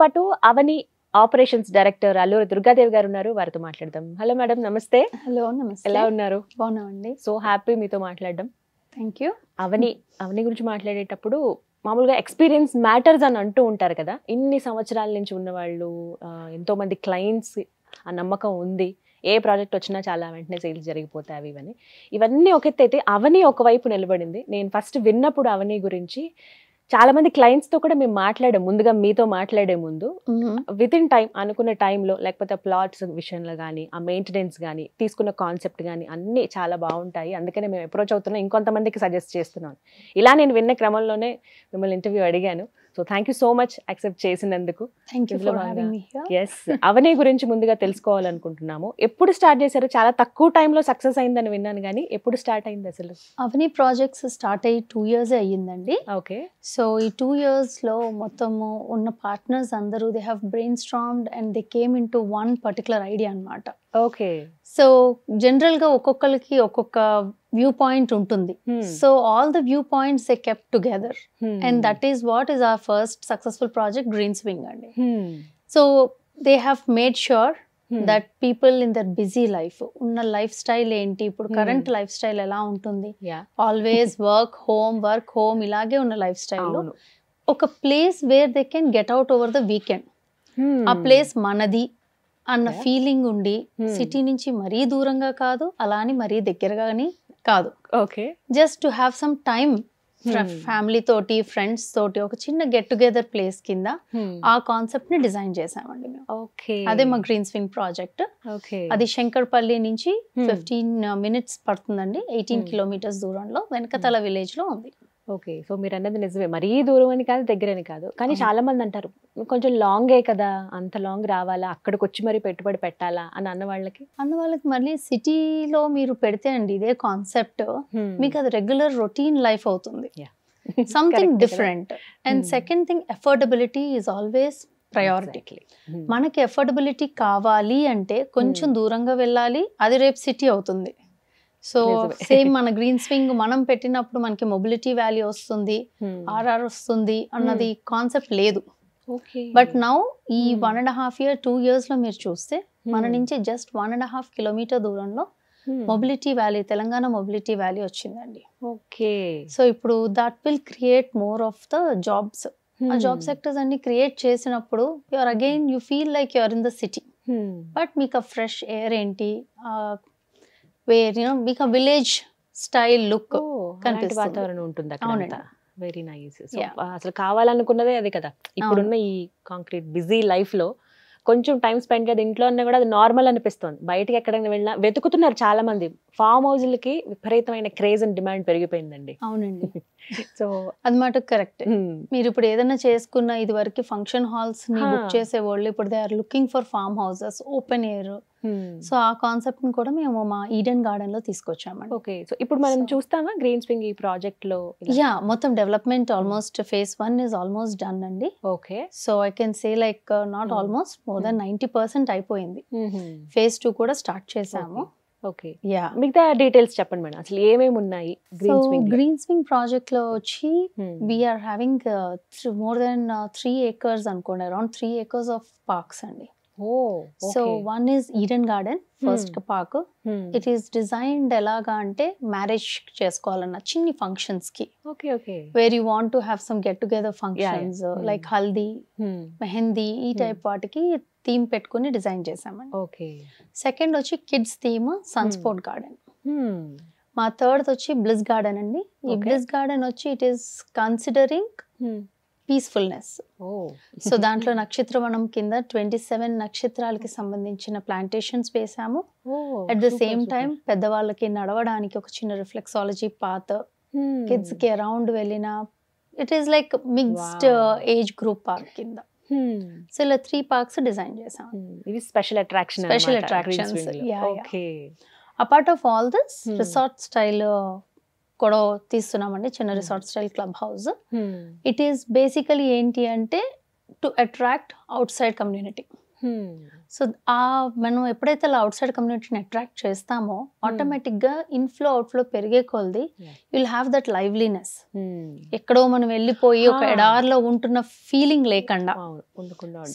పాటు అవని operations director Alluri Durgadevi గారు ఉన్నారు. వారితో మాట్లాడదాం. హలో మేడం, నమస్తే. హలో, నమస్తే. ఎలా ఉన్నారు? బాగున్నామండి. సో హ్యాపీ మీతో మాట్లాడడం. Thank you. అవని గురించి మాట్లాడేటప్పుడు మామూలుగా ఎక్స్పీరియన్స్ మ్యాటర్స్ అని అంటూ ఉంటారు కదా. ఇన్ని సంవత్సరాల నుంచి ఉన్నవాళ్ళు, ఎంతో మంది క్లయింట్స్ ఆ నమ్మకం ఉంది. ఏ ప్రాజెక్ట్ వచ్చినా చాలా వెంటనే సేల్స్ జరిగిపోతాయి. ఇవన్నీ ఒక ఎత్తు అయితే అవని ఒకవైపు నిలబడింది. నేను ఫస్ట్ విన్నప్పుడు అవని గురించి చాలా మంది క్లయింట్స్ తో కూడా మేము మాట్లాడే ముందుగా మీతో మాట్లాడే ముందు విత్ ఇన్ టైం అనుకున్న టైంలో, లేకపోతే ప్లాట్స్ విషయంలో కానీ, ఆ మెయింటెనెన్స్ కానీ, తీసుకున్న కాన్సెప్ట్ కానీ అన్నీ చాలా బాగుంటాయి. అందుకనే మేము అప్రోచ్ అవుతున్నాం, ఇంకొంతమందికి సజెస్ట్ చేస్తున్నాను. ఇలా నేను విన్న క్రమంలోనే మిమ్మల్ని ఇంటర్వ్యూ అడిగాను. So thank you so much accept చేసినందుకు. ఎస్, అవని గురించి ముందుగా తెలుసుకోవాలనుకుంటున్నాము. ఎప్పుడు స్టార్ట్ చేశారు? చాలా తక్కువ టైంలో సక్సెస్ అయిందని విన్నాను, కానీ ఎప్పుడు స్టార్ట్ అయింది అసలు? అవని ప్రాజెక్ట్స్ స్టార్ట్ అయ్యి 2 years అయ్యిందండి. ఓకే. సో ఈ 2 years లో మొత్తము ఉన్న పార్ట్నర్స్ అందరూ they have brain stormed and they came in to one particular idea అనమాట. ఓకే. సో జనరల్ గా ఒక్కొక్కరికి ఒక్కొక్క వ్యూ పాయింట్ ఉంటుంది. So all the view points they kept together and that is what is our first successful project green swing అండి. So they have made sure that people in their busy life ఉన్న life style ఏంటి, ఇప్పుడు current life style ఎలా ఉంటుంది, always work home ఇలాగే ఉన్న life style ఒక place where they can get out over the weekend, ఆ ప్లేస్ మనది అన్న ఫీలింగ్ ఉండి, సిటీ నుంచి మరీ దూరంగా కాదు, అలా అని మరీ దగ్గరగాని కాదు, okay, just to have some time family తోటి ఫ్రెండ్స్ తోటి ఒక చిన్న గెట్ టుగెదర్ ప్లేస్ కింద ఆ కాన్సెప్ట్ ని డిజైన్ చేసామండి మేము. అదే మా గ్రీన్ స్వింగ్ ప్రాజెక్ట్. అది శంకర్పల్లి నుంచి 15 minutes పడుతుందండి, 18 kilometers దూరంలో వెనకతల విలేజ్ లో ఉంది. ఓకే. సో మీరు అన్నది నిజమే, మరీ దూరం అని కాదు, దగ్గరని కాదు, కానీ చాలా మంది అంటారు కొంచెం లాంగే కదా, అంత లాంగ్ రావాలా, అక్కడికి వచ్చి మరి పెట్టుబడి పెట్టాలా అని అన్న వాళ్ళకి మళ్ళీ సిటీలో మీరు పెడితే అండి ఇదే కాన్సెప్ట్ మీకు అది రెగ్యులర్ రొటీన్ లైఫ్ అవుతుంది, something different. And second thing, affordability is always priority. మనకి అఫోర్డబిలిటీ కావాలి అంటే కొంచెం దూరంగా వెళ్ళాలి, అది రేపు సిటీ అవుతుంది. సో సేమ్ మన గ్రీన్ స్వింగ్ మనం పెట్టినప్పుడు మనకి మొబిలిటీ వాల్యూ వస్తుంది, ఆర్ఆర్ వస్తుంది అన్నది కాన్సెప్ట్ లేదు. బట్ నౌ ఈ 1.5 year 2 years లో మీరు చూస్తే మన నుంచి జస్ట్ 1.5 kilometer దూరంలో mobility value, Telangana mobility value వచ్చిందండి. ఓకే. సో ఇప్పుడు that will create more of the jobs. ఆ జాబ్ సెక్టర్స్ అన్ని క్రియేట్ చేసినప్పుడు you're again you feel like you're in the city, but మీకు ఆ ఫ్రెష్ ఎయిర్ ఏంటి, మీకు విలేజ్ స్టైల్ లుక్ వాతావరణం ఉంటుంది అక్కడ. Very nice. అసలు కావాలనుకున్నదే అది కదా. ఇప్పుడున్న ఈ కాంక్రీట్ బిజీ లైఫ్ లో కొంచెం టైం స్పెండ్ చేయాలి ఇంట్లో అన్నా కూడా అది నార్మల్ అనిపిస్తుంది. బయటకి ఎక్కడైనా వెళ్ళినా వెతుకుతున్నారు చాలా మంది. ఫామ్ హౌస్లకి విపరీతమైన క్రేజ్ అండ్ డిమాండ్ పెరిగిపోయిందండి. అవునండి. సో అది మాట కరెక్ట్. మీరు ఇప్పుడు ఏదైనా చేసుకున్న, ఇది వరకు ఫంక్షన్ హాల్స్ ని బుక్ చేసే వాళ్ళు ఇప్పుడు they are looking for farm houses, open air. So ఆ కాన్సెప్ట్ ని కూడా మేము మా ఈడెన్ గార్డెన్ లో తీసుకొచ్చామండి. ఓకే. సో ఇప్పుడు మనం చూస్తామా గ్రీన్ స్వింగ్ ఈ ప్రాజెక్ట్ లో? మొత్తం development almost phase 1 is almost done అండి. Okay. So I can say like not almost, more than 90% అయిపోయింది. phase 2 కూడా స్టార్ట్ చేసాము. ఓకే. మిగతా డీటెయిల్స్ చెప్పండి మేడం, అసలు ఏమేమి ఉన్నాయి గ్రీన్ స్వింగ్ ప్రాజెక్ట్ లో వచ్చి we're having more than 3 acres అనుకోండి, అరౌండ్ 3 acres ఆఫ్ పార్క్స్ అండి. So one is Eden garden, first park. It is designed ఎలాగా అంటే మ్యారేజ్ చేసుకోవాలన్న చిన్ని ఫంక్షన్స్ కి, where you want to have some get together functions like haldi, mehndi, ఈ type వాటికి theme పెట్టుకుని డిజైన్ చేసామండి. సెకండ్ వచ్చి kids theme sun sport garden. మా థర్డ్ వచ్చి బ్లిస్ గార్డెన్ అండి. ఈ బ్లిస్ గార్డెన్ వచ్చి it is considering peacefulness. So దాంట్లో నక్షత్రవనం కింద 27 నక్షత్రాలకి సంబంధించిన ప్లాంటేషన్స్ వేసాము. అట్ ద సేమ్ టైం పెద్దవాళ్ళకి నడవడానికి ఒక చిన్న రిఫ్లెక్సాలజీ పాత్, కిడ్స్ కి అరౌండ్ వెళ్ళిన, it is like mixed age group park కింద. సో ఇలా 3 parks డిజైన్ చేసాం. ఇవి special attractions. Apart of all this resort style కూడా తీస్తున్నామండి, చిన్న resort style club house. It is basically ఏంటి అంటే to attract out side community. So మనం ఎప్పుడైతే అవుట్ సైడ్ కమ్యూనిటీని అట్రాక్ట్ చేస్తామో ఆటోమేటిక్ గా ఇన్ఫ్లో అవుట్ఫ్లో పెరిగే కొలది విల్ హ్యావ్ దట్ లైవ్లీనెస్. ఎక్కడో మనం వెళ్ళిపోయి ఒక ఎడార్లో ఉంటున్న ఫీలింగ్ లేకుండా.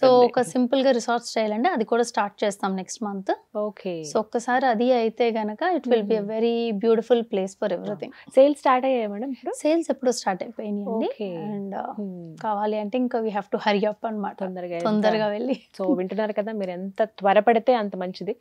సో ఒక సింపుల్ గా రిసార్ట్ స్టైల్ అండి, అది కూడా స్టార్ట్ చేస్తాం నెక్స్ట్ మంత్. ఓకే. సో ఒక్కసారి అది అయితే గనక it will be a very beautiful place for everything. Sales start అయ్యాయి మేడం? సేల్స్ ఎప్పుడు స్టార్ట్ అయిపోయినాయండి. అండ్ కావాలి అంటే ఇంకా we have to hurry up అన్నమాట, తొందరగా వెళ్ళి. సో వింటున్నారు కదా, మీరు ఎంత త్వరపడితే అంత మంచిది.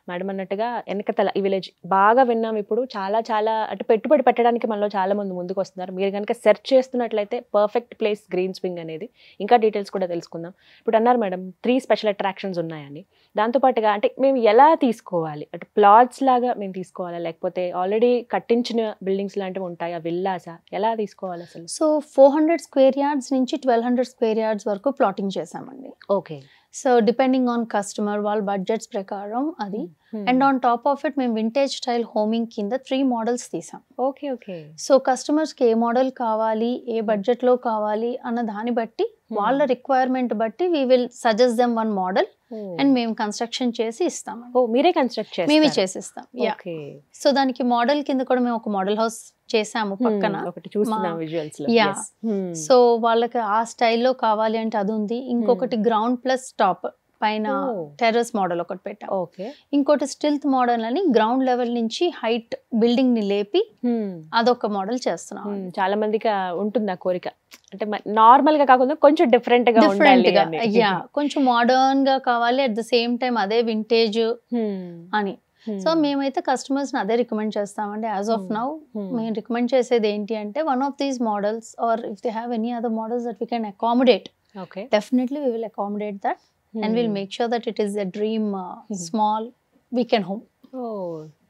మేడం అన్నట్టుగా వెనకతల ఈ విలేజ్ బాగా విన్నాం. ఇప్పుడు చాలా చాలా అంటే పెట్టుబడి పెట్టడానికి మనలో చాలా మంది ముందుకు వస్తున్నారు. మీరు కనుక సెర్చ్ చేస్తున్నట్లయితే పర్ఫెక్ట్ ప్లేస్ గ్రీన్ స్వింగ్ అనేది. ఇంకా డీటెయిల్స్ కూడా తెలుసుకుందాం. ఇప్పుడు అన్నారు మేడం 3 స్పెషల్ అట్రాక్షన్స్ ఉన్నాయని. దాంతోపాటుగా అంటే మేము ఎలా తీసుకోవాలి, అంటే ప్లాట్స్ లాగా మేము తీసుకోవాలా, లేకపోతే ఆల్రెడీ కట్టించిన బిల్డింగ్స్ లాంటివి ఉంటాయా, విల్లాసా, ఎలా తీసుకోవాలి అసలు? సో 400 స్క్వేర్ యార్డ్స్ నుంచి 1200 స్క్వేర్ యార్డ్స్ వరకు ప్లాటింగ్ చేసామండి. Okay. So depending on customer వాళ్ళ బడ్జెట్స్ ప్రకారం అది. And on top of it మేము వింటేజ్ స్టైల్ హోమింగ్ కింద 3 మోడల్స్ తీసాం. Okay okay. సో కస్టమర్స్కి ఏ మోడల్ కావాలి, ఏ బడ్జెట్లో కావాలి అన్న దాన్ని బట్టి, వాళ్ళ రిక్వైర్మెంట్ బట్టి we will suggest them one model and మేము కన్స్ట్రక్షన్ చేసి ఇస్తాం. మీరే కన్స్ట్రక్ట్ చేస్తారు? మేమే చేసిస్తాం. సో దానికి మోడల్ కింద కూడా మేము ఒక మోడల్ హౌస్ చేసాము పక్కన. సో వాళ్ళకి ఆ స్టైల్లో కావాలి అంటే అది ఉంది. ఇంకొకటి గ్రౌండ్ ప్లస్ టాప్ పైన టెర్రస్ మోడల్ ఒకటి పెట్టాం. ఇంకోటి స్టిల్త్ మోడల్ అని గ్రౌండ్ లెవెల్ నుంచి హైట్ బిల్డింగ్ ని లేపి అదొక మోడల్ చేస్తున్నాం. చాలా మందికి ఉంటుంది ఆ కోరిక, అంటే నార్మల్ గా కాకుండా కొంచెం డిఫరెంట్ గా ఉండాలి, కొంచెం మోడర్న్ గా కావాలి, అట్ ద సేమ్ టైం అదే వింటేజ్ అని. సో మేమైతే కస్టమర్స్ అదే రికమెండ్ చేస్తామండి. యాజ్ ఆఫ్ నౌ మేము రికమెండ్ చేసేది ఏంటి అంటే one of these models, or if they have any other models that we can accommodate, definitely we will accommodate that and we'll make sure that it is a dream small weekend home.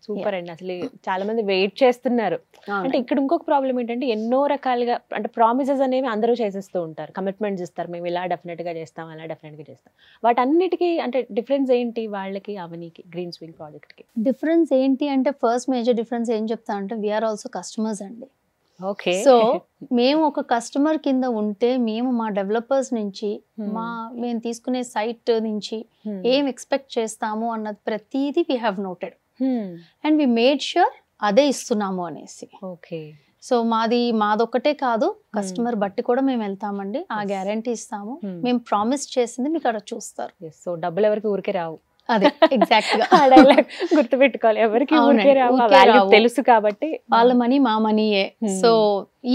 Super అండి. అసలు చాలా మంది wait చేస్తున్నారు. అంటే ఇక్కడ ఇంకొక problem ఏంటంటే ఎన్నో రకాలుగా అంటే ప్రామిసెస్ అనేవి అందరూ చేసేస్తూ ఉంటారు, కమిట్మెంట్స్ ఇస్తారు, మేము ఇలా డెఫినెట్ గా చేస్తాం, అలా డెఫినెట్ గా చేస్తాం. వాటన్నిటికీ అంటే డిఫరెన్స్ ఏంటి వాళ్ళకి, అవనికి, గ్రీన్ స్వింగ్ ప్రాజెక్ట్ కి డిఫరెన్స్ ఏంటి అంటే, ఫస్ట్ మేజర్ డిఫరెన్స్ ఏం చెప్తా అంటే వీఆర్ ఆల్సో కస్టమర్స్ అండి. ఓకే. సో మేము ఒక కస్టమర్ కింద ఉంటే మేము మా డెవలపర్స్ నుంచి మేము తీసుకునే సైట్ నుంచి ఏం ఎక్స్పెక్ట్ చేస్తాము అన్నది ప్రతిదీ we have noted and we made sure అదే ఇస్తున్నాము అనేసి. ఓకే. సో మాదొక్కటే కాదు, కస్టమర్ బట్టి కూడా మేము వెళ్తామండి, ఆ గ్యారంటీ ఇస్తాము. మేము ప్రామిస్ చేసింది మీకు అక్కడ చూస్తారు. సో డబ్బులు ఎవరికి ఊరికే రావు, అదే ఎగ్జాక్ట్ గా గుర్తుపెట్టుకోవాలి, ఎవరికి ఊరికే రావు, తెలుసు కాబట్టి. వాళ్ళ మనీ మా మనీయే. సో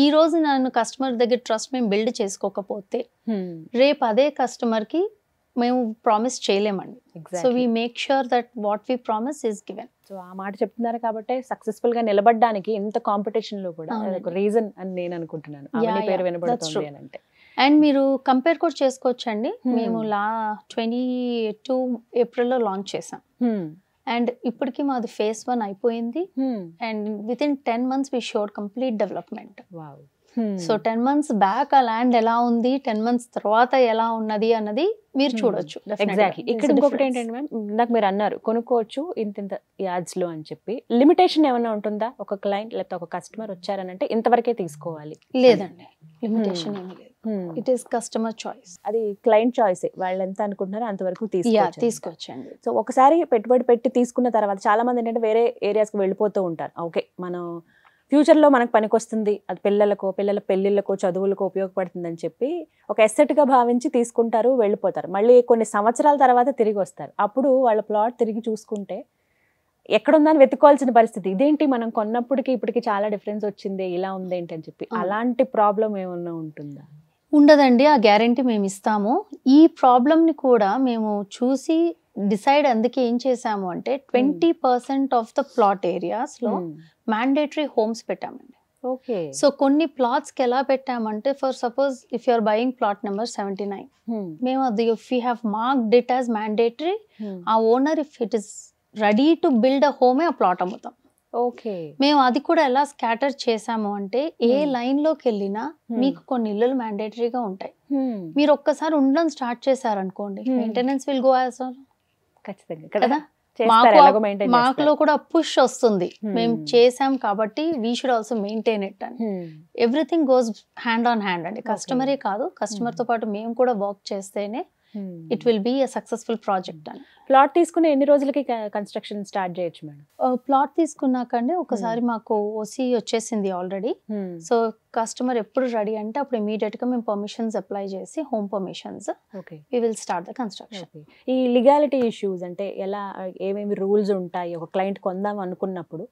ఈ రోజు నన్ను కస్టమర్ దగ్గర ట్రస్ట్ మేము బిల్డ్ చేసుకోకపోతే రేపు అదే కస్టమర్ కి మేము ప్రామిస్ చేయలేమండి. So we make sure that what we promise is given. So ఆ మాట చెప్తున్నారు కాబట్టి సక్సెస్ఫుల్ గా నిలబడడానికి ఇంత కాంపిటీషన్ లో కూడా ఒక రీజన్ అని నేను అనుకుంటున్నాను. పేరు వినబడుతుంది అని అంటే. అండ్ మీరు కంపేర్ కూడా చేసుకోవచ్చు అండి. మేము 22 ఏప్రిల్లో లాంచ్ చేసాం అండ్ ఇప్పటికి మాది phase 1 అయిపోయింది and within 10 months we showed complete development. So 10 months back ఆ ల్యాండ్ ఎలా ఉంది, 10 months తర్వాత ఎలా ఉన్నది అన్నది మీరు చూడొచ్చు. ఎగ్జాక్ట్లీ. ఇక్కడ ఇంకొకటి ఏంటంటే మ్యామ్, నాకు మీరు అన్నారు కొనుక్కోవచ్చు ఇంత యార్డ్స్ లో అని చెప్పి, లిమిటేషన్ ఏమైనా ఉంటుందా? ఒక క్లయింట్ లేకపోతే ఒక కస్టమర్ వచ్చారనంటే ఇంతవరకే తీసుకోవాలి? లేదండి, లిమిటేషన్ ఏమీ లేదు. It is customer choice. అది క్లయింట్ చాయిస్, వాళ్ళు ఎంత అనుకుంటున్నారో అంతవరకు తీసుకోవచ్చండి. సో ఒకసారి పెట్టుబడి పెట్టి తీసుకున్న తర్వాత చాలా మంది ఏంటంటే వేరే ఏరియాస్కి వెళ్ళిపోతూ ఉంటారు. ఓకే, మనం ఫ్యూచర్లో మనకు పనికొస్తుంది, అది పిల్లల పెళ్ళిళ్ళకో చదువులకో ఉపయోగపడుతుంది అని చెప్పి ఒక ఎసెట్గా భావించి తీసుకుంటారు, వెళ్ళిపోతారు. మళ్ళీ కొన్ని సంవత్సరాల తర్వాత తిరిగి వస్తారు. అప్పుడు వాళ్ళ ప్లాట్ తిరిగి చూసుకుంటే ఎక్కడుందని వెతుకోవాల్సిన పరిస్థితి. ఇదేంటి మనం కొన్నప్పటికి ఇప్పటికి చాలా డిఫరెన్స్ వచ్చింది, ఇలా ఉందేంటి అని చెప్పి. అలాంటి ప్రాబ్లం ఏమన్నా ఉంటుందా? ఉండదండి, ఆ గ్యారంటీ మేము ఇస్తాము. ఈ ప్రాబ్లమ్ని కూడా మేము చూసి డిసైడ్ అందుకే ఏం చేసాము అంటే 20% ఆఫ్ ద ప్లాట్ ఏరియాస్లో మ్యాండేటరీ హోమ్స్ పెట్టామండి. ఓకే. సో కొన్ని ప్లాట్స్కి ఎలా పెట్టామంటే, for suppose if you are buying plot number 79, మేము అది if you have marked it as mandatory, ఆ owner if it is ready to build a హోమే ఆ ప్లాట్ అమ్ముతాం. ఓకే. మేము అది కూడా ఎలా స్కాటర్ చేసాము అంటే, ఏ లైన్ లోకి వెళ్ళినా మీకు కొన్ని ఇల్లులు మ్యాండేటరీగా ఉంటాయి. మీరు ఒక్కసారి ఉండడం స్టార్ట్ చేశారనుకోండి, మెయింటెనెన్స్ విల్ గో యాజ్ ఖచ్చితంగా. మాకులో కూడా పుష్ వస్తుంది, మేము చేసాం కాబట్టి we should also maintain it అని. Everything goes hand on hand అండి. కస్టమరే కాదు, కస్టమర్ తో పాటు మేము కూడా వర్క్ చేస్తేనే it will be a successful project అని. ప్లాట్ తీసుకుని ఎన్ని రోజులకి కన్స్ట్రక్షన్ స్టార్ట్ చేయొచ్చు మేడం? ప్లాట్ తీసుకున్నాకండి ఒకసారి మాకు ఓసీ వచ్చేసింది ఆల్రెడీ. సో కస్టమర్ ఎప్పుడు రెడీ అంటే అప్పుడు ఇమీడియట్ గా మేము పర్మిషన్స్ అప్లై చేసి home permissions we will start the construction. ఈ లీగాలిటీ ఇష్యూస్ అంటే ఎలా, ఏమేమి రూల్స్ ఉంటాయి? ఒక క్లయింట్ కొందాం అనుకున్నప్పుడు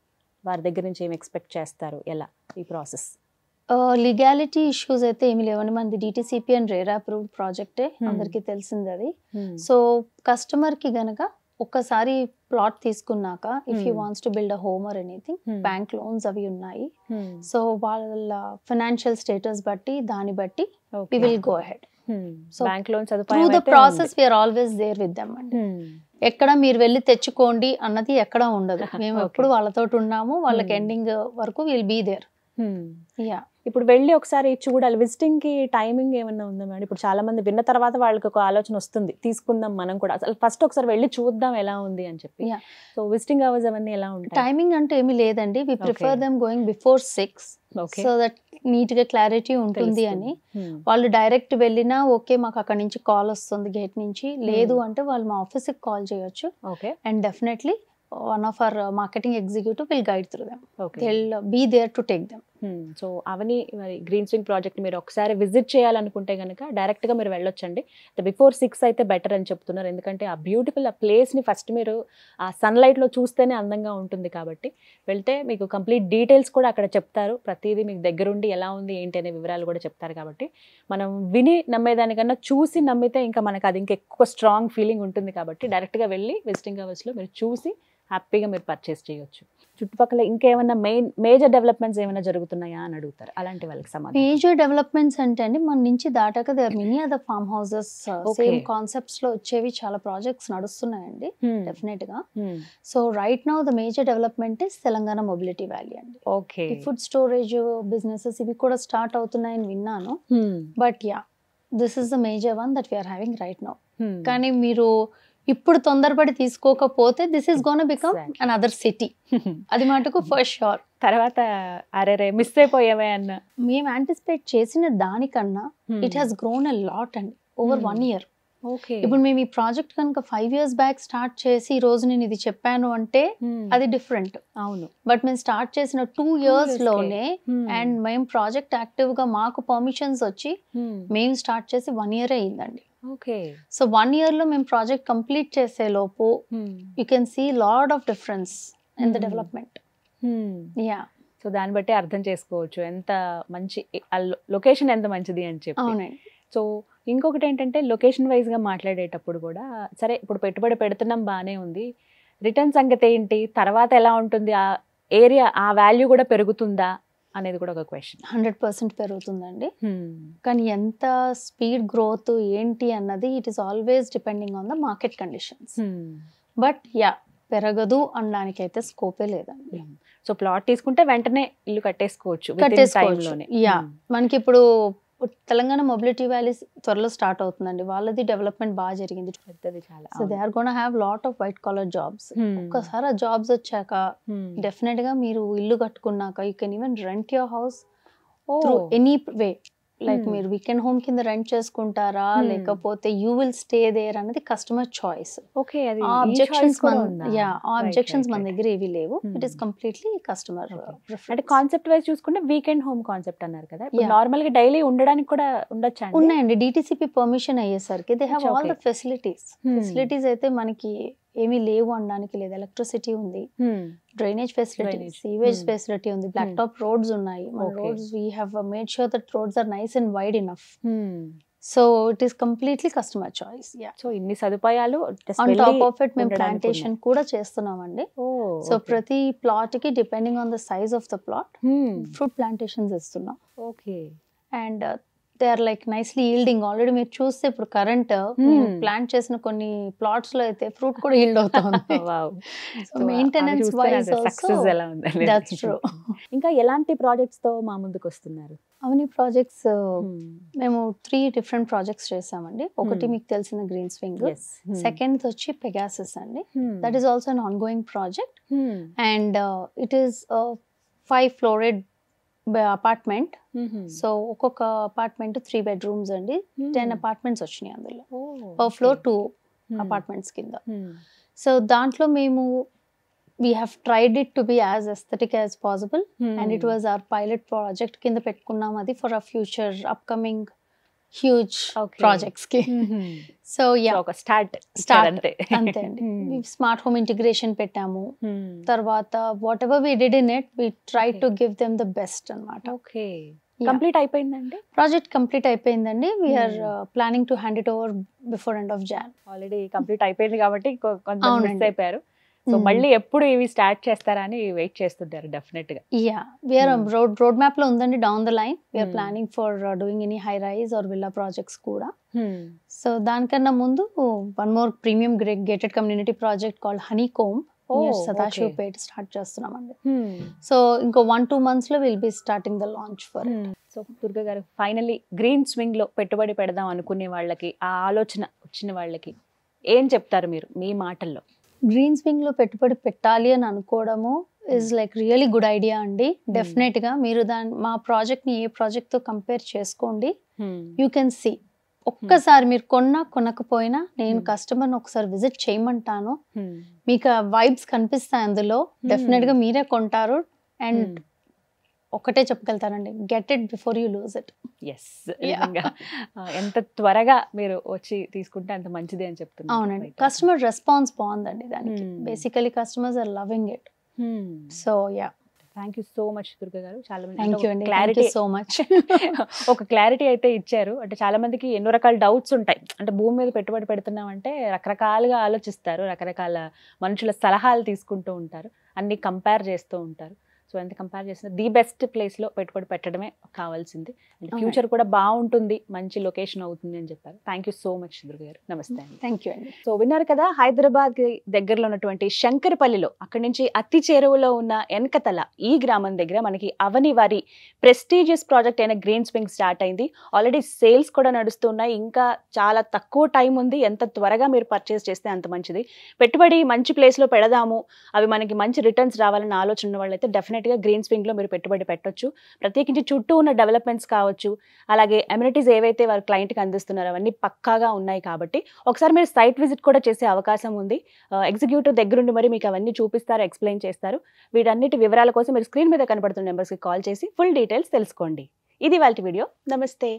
వారి దగ్గర నుంచి ఏమి ఎక్స్పెక్ట్ చేస్తారు, ఎలా ఈ ప్రాసెస్? లీగాలిటీ ఇష్యూస్ అయితే ఏమి లేవండి. మనది డిటిసిపి అండ్ రేరా అప్రూవ్డ్ ప్రాజెక్టే, అందరికీ తెలిసింది అది. సో కస్టమర్ కి గనక ఒక్కసారి ప్లాట్ తీసుకున్నాక if you wants to build a home or anything, bank loans అవి ఉన్నాయి. సో వాళ్ళ ఫైనాన్షియల్ స్టేటస్ బట్టి దాన్ని బట్టి we will go ahead. So bank loans through the process we are always there with them అండి. ఎక్కడ మీరు వెళ్ళి తెచ్చుకోండి అన్నది ఎక్కడ ఉండదు. మేము ఎప్పుడు వాళ్ళతో ఉన్నాము, వాళ్ళకి ఎండింగ్ వరకు విల్ బీ దేర్. యా, ఇప్పుడు వెళ్ళి ఒకసారి చూడాలి. విజిటింగ్ కి టైమింగ్ ఏమన్నా ఉందా మేడం? ఇప్పుడు చాలా మంది విన్న తర్వాత వాళ్ళకి ఒక ఆలోచన వస్తుంది, తీసుకుందాం మనం కూడా, అసలు ఫస్ట్ ఒకసారి వెళ్ళి చూద్దాం ఎలా ఉంది అని చెప్పి. సో విజిటింగ్ అవర్స్ అవన్నీ ఎలా ఉంటాయి? టైమింగ్ అంటే ఏమీ లేదండి. We prefer them going before 6 so that neat గా క్లారిటీ ఉంటుంది అని. వాళ్ళు డైరెక్ట్ వెళ్ళినా ఓకే, మాకు అక్కడ నుంచి కాల్ వస్తుంది గేట్ నుంచి, లేదు అంటే వాళ్ళు మా ఆఫీస్ కి కాల్ చేయొచ్చు. And definitely one of our marketing executive will guide through them. They'll be there to take them. So అవని మరి గ్రీన్ స్వింగ్ ప్రాజెక్ట్ మీరు ఒకసారి విజిట్ చేయాలనుకుంటే కనుక డైరెక్ట్ గా మీరు వెళ్ళొచ్చండి. బిఫోర్ 6 అయితే బెటర్ అని చెప్తున్నారు, ఎందుకంటే ఆ బ్యూటిఫుల్ ఆ ప్లేస్ ని ఫస్ట్ మీరు ఆ సన్లైట్ లో చూస్తేనే అందంగా ఉంటుంది. కాబట్టి వెళ్తే మీకు కంప్లీట్ డీటెయిల్స్ కూడా అక్కడ చెప్తారు, ప్రతిదీ మీకు దగ్గరుండి ఎలా ఉంది ఏంటి అనే వివరాలు కూడా చెప్తారు. కాబట్టి మనం విని నమ్మేదానికన్నా చూసి నమ్మితే ఇంకా మనకు అది ఇంకా ఎక్కువ స్ట్రాంగ్ ఫీలింగ్ ఉంటుంది. కాబట్టి డైరెక్ట్ గా వెళ్ళి విజిటింగ్ అవర్స్ లో మీరు చూసి హ్యాపీగా మీరు పర్చేస్ చేయొచ్చు. చుట్టుపక్కల ఇంకేమైనా మేజర్ డెవలప్మెంట్స్ ఏమైనా జరుగుతున్నాయా అని అడుగుతారు, అలాంటి వాళ్ళకి సమాధానం. మేజర్ డెవలప్మెంట్స్ అంటే అండి, మన నుంచి దాటాక there many other farm houses same concepts లో వచ్చేవి చాలా ప్రాజెక్ట్స్ నడుస్తున్నాయండి డెఫినెట్ గా. So right now the major development is Telangana mobility valley అండి. ఓకే, ఫుడ్ స్టోరేజ్ బిజినెసెస్ ఇవి కూడా స్టార్ట్ అవుతున్నాయని విన్నాను. But ya, this is the major one that we're having right now. కానీ మీరు ఇప్పుడు తొందరపడి తీసుకోకపోతే this is gonna become another city, అది మటుకు ఫర్ షూర్. తర్వాత అరే మిస్ అయిపోయావే అన్న మేము యాంటిసిపేట్ చేసిన దానికన్నా it has grown a lot అండి ఓవర్ 1 year. ఇప్పుడు మేము ఈ ప్రాజెక్ట్ కనుక 5 years బ్యాక్ స్టార్ట్ చేసి ఈ రోజు నేను ఇది చెప్పాను అంటే అది డిఫరెంట్. అవును, బట్ మేము స్టార్ట్ చేసిన 2 years లోనే అండ్ మేము ప్రాజెక్ట్ యాక్టివ్ గా మాకు పర్మిషన్స్ వచ్చి మేము స్టార్ట్ చేసి 1 year అయిందండి. సో 1 year లో మేము ప్రాజెక్ట్ కంప్లీట్ చేసే లోపు you can see lot of difference in the development. Ya, so దాన్ని బట్టి అర్థం చేసుకోవచ్చు ఎంత మంచి లొకేషన్ ఎంత మంచిది అని చెప్పి. అవునండి. సో ఇంకొకటి ఏంటంటే లొకేషన్ వైజ్ గా మాట్లాడేటప్పుడు కూడా సరే ఇప్పుడు పెట్టుబడి పెడుతున్నాం బాగానే ఉంది, రిటర్న్ సంగతి ఏంటి, తర్వాత ఎలా ఉంటుంది, ఆ ఏరియా ఆ వాల్యూ కూడా పెరుగుతుందా అనేది కూడా ఒక క్వశ్చన్. 100% పెరుగుతుందండి. కానీ ఎంత స్పీడ్ గ్రోత్ ఏంటి అన్నది it is always depending on the market conditions. But yeah, పెరగదు అనడానికైతే స్కోపే లేదండి. సో ప్లాట్ తీసుకుంటే వెంటనే ఇల్లు కట్టేసుకోవచ్చు. యా, మనకి ఇప్పుడు తెలంగాణ మొబిలిటీ వ్యాలీ త్వరలో స్టార్ట్ అవుతుందండి. వాళ్ళది డెవలప్మెంట్ బాగా జరిగింది, పెద్దది చాలా. So they are gonna have lot of white collar jobs. ఒక్కసారి ఆ జాబ్స్ వచ్చాక డెఫినెట్ గా మీరు ఇల్లు కట్టుకున్నాక you can even rent your house through any way. Like మీరు వీకెండ్ హోమ్ కింద రెంట్ చేసుకుంటారా లేకపోతే యూ విల్ స్టే దేర్ అనేది కస్టమర్ చాయిస్. ఆబ్జెక్షన్స్ మన దగ్గర ఏవి లేవు. It is completely customer. అంటే కాన్సెప్ట్ వైజ్ చూసుకుంటే వీకెండ్ హోమ్ కాన్సెప్ట్ అన్నారు కదా, నార్మల్ గా డైలీ ఉండడానికి కూడా ఉండొచ్చు. ఉన్నాయండి, డిటిసిపి పర్మిషన్ అయ్యేసరికి they have all the facilities. Facilities అయితే మనకి ఏమీ లేవు అనడానికి లేదు. ఎలక్ట్రిసిటీ ఉంది, డ్రైనేజ్ ఫెసిలిటీ, సీవేజ్ ఫెసిలిటీ ఉంది, బ్లాక్ టాప్ రోడ్స్ ఉన్నాయి. మన roads we have made sure that roads are nice and wide enough. So it is completely customer choice. So ఇన్ని సదుపాయాలు ఆన్ టాప్ ఆఫ్ ఇట్ మేము plantation కూడా చేస్తున్నామండి. So ప్రతి plot కి depending on the size of the plot fruit plantations ఇస్తున్నాం. Okay, and they are like nicely yielding. Already మీరు చూస్తే ఇప్పుడు కరెంట్ ప్లాంట్ చేసిన కొన్ని ప్లాట్స్ లో అయితే ఫ్రూట్ కూడా ఈల్డ్ అవుతుంది. మెయింటెనెన్స్ వైజ్ సక్సెస్ ఎలా ఉంది? That's true. ఇంకా ఎలాంటి ప్రాజెక్ట్స్ తో మా ముందుకు వస్తున్నారు? అవన్నీ ప్రాజెక్ట్స్ మేము 3 different ప్రాజెక్ట్స్ చేసామండి. ఒకటి మీకు తెలిసిన గ్రీన్ స్వింగ్, సెకండ్ వచ్చి పెగాసస్ అండి. That is also an on going project and it is 5 florid apartment. So ఒక్కొక్క అపార్ట్మెంట్ 3 bedrooms అండి. 10 apartments వచ్చినాయి అందులో. పర్ ఫ్లోర్ 2 apartments కింద. సో దాంట్లో మేము we have tried it to be as aesthetic as possible and it was our pilot project కింద పెట్టుకున్నాం అది for our future upcoming huge projects కి. సో ఒక స్టార్ట్ అంతే అండి. స్మార్ట్ హోమ్ ఇంటిగ్రేషన్ పెట్టాము. తర్వాత whatever we did in it we try to give them the best అన్నమాట. ఓకే, కంప్లీట్ అయిపోయిందండి ప్రాజెక్ట్? కంప్లీట్ అయిపోయిందండి. We're planning to hand it over before end of Jan. Already complete అయిపోయింది కాబట్టి కొంచెం miss అయిపోయారు. So మళ్ళీ ఎప్పుడు ఇవి స్టార్ట్ చేస్తారా అని వెయిట్ చేస్తుంటారు డెఫినెట్ గా. వీఆర్ రోడ్ మ్యాప్ లో ఉందండి down the line. We're planning for doing any high rise or villa projects కూడా. సో దానికన్నా ముందు one more premium gated community project called Honeycomb Sadashivpet start చేస్తున్నామండి. సో ఇంకో 1-2 months లో will be starting the launch for it. So Durga garu, finally green swing లో పెట్టుబడి పెడదాం అనుకునే వాళ్ళకి, ఆ ఆలోచన వచ్చిన వాళ్ళకి ఏం చెప్తారు మీరు మీ మాటల్లో? గ్రీన్ స్వింగ్ లో పెట్టుబడి పెట్టాలి అని అనుకోవడము is like really good idea అండి. డెఫినెట్ గా మీరు మా ప్రాజెక్ట్ ని ఏ ప్రాజెక్ట్ తో కంపేర్ చేసుకోండి. You can see. ఒక్కసారి మీరు కొనకపోయినా నేను కస్టమర్ని ఒకసారి విజిట్ చేయమంటాను. మీకు వైబ్స్ కనిపిస్తాయి అందులో. డెఫినెట్ గా మీరే కొంటారు. అండ్ ఒకటే చెప్పగలుగుతారండి, get it before you lose it. ఎంత త్వరగా మీరు వచ్చి తీసుకుంటే అంత మంచిది అని చెప్తున్నారు. అవునండి, కస్టమర్ రెస్పాన్స్ బాగుందండి దానికి. Basically customers are loving it. So thank you so much Durga garu. చాలా మంది క్లారిటీ సో మచ్ ఒక క్లారిటీ అయితే ఇచ్చారు. అంటే చాలా మందికి ఎన్నో రకాల డౌట్స్ ఉంటాయి. అంటే భూమి మీద పెట్టుబడి పెడుతున్నాం అంటే రకరకాలుగా ఆలోచిస్తారు, రకరకాల మనుషుల సలహాలు తీసుకుంటూ ఉంటారు, అన్ని కంపేర్ చేస్తూ ఉంటారు. సో ఎంత కంపేర్ చేసినా ది బెస్ట్ ప్లేస్లో పెట్టుబడి పెట్టడమే కావాల్సింది. అండ్ ఫ్యూచర్ కూడా బాగుంటుంది, మంచి లొకేషన్ అవుతుంది అని చెప్పారు. Thank you so much Durga గారు. నమస్తే అండి. థ్యాంక్ యూ అండి. సో విన్నారు కదా, హైదరాబాద్ దగ్గరలో ఉన్నటువంటి శంకరపల్లిలో, అక్కడి నుంచి అతి చేరువలో ఉన్న ఎన్కతల ఈ గ్రామం దగ్గర మనకి అవని వారి ప్రెస్టీజియస్ ప్రాజెక్ట్ అయిన గ్రీన్ స్వింగ్ స్టార్ట్ అయింది. ఆల్రెడీ సేల్స్ కూడా నడుస్తున్నాయి. ఇంకా చాలా తక్కువ టైం ఉంది. ఎంత త్వరగా మీరు పర్చేస్ చేస్తే అంత మంచిది. పెట్టుబడి మంచి ప్లేస్లో పెడదాము, అవి మనకి మంచి రిటర్న్స్ రావాలన్న ఆలోచన ఉన్న వాళ్ళైతే డెఫినెట్గా గ్రీన్ స్వింగ్ లో మీరు పెట్టుబడి పెట్టొచ్చు. ప్రత్యేకించి చుట్టూ ఉన్న డెవలప్మెంట్స్ కావచ్చు, అలాగే అమ్యూనిటీస్ ఏవైతే వారు క్లయింట్కి అందిస్తున్నారో అవన్నీ పక్కాగా ఉన్నాయి కాబట్టి ఒకసారి మీరు సైట్ విజిట్ కూడా చేసే అవకాశం ఉంది. ఎగ్జిక్యూటివ్ దగ్గరుండి మరి మీకు అవన్నీ చూపిస్తారు, ఎక్స్ప్లెయిన్ చేస్తారు. వీటన్నిటి వివరాల కోసం మీరు స్క్రీన్ మీద కనబడుతున్న నెంబర్స్కి కాల్ చేసి ఫుల్ డీటెయిల్స్ తెలుసుకోండి. ఇది వాళ్ళ వీడియో. నమస్తే.